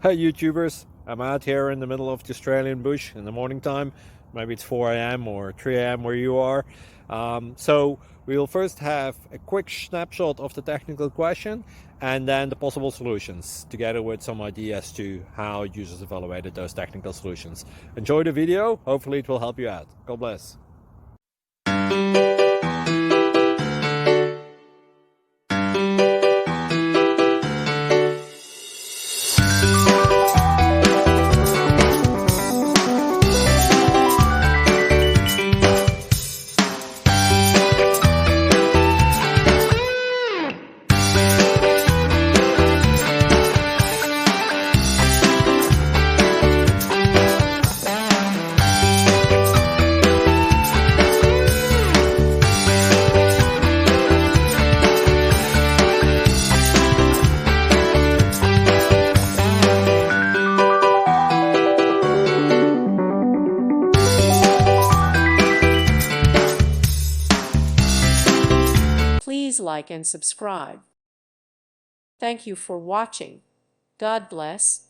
Hey YouTubers, I'm out here in the middle of the Australian bush in the morning time. Maybe it's 4 a.m. or 3 a.m. where you are. So we'll first have a quick snapshot of the technical question and then the possible solutions, together with some ideas to how users evaluated those technical solutions. Enjoy the video, hopefully it will help you out. God bless. Please like and subscribe. Thank you for watching. God bless.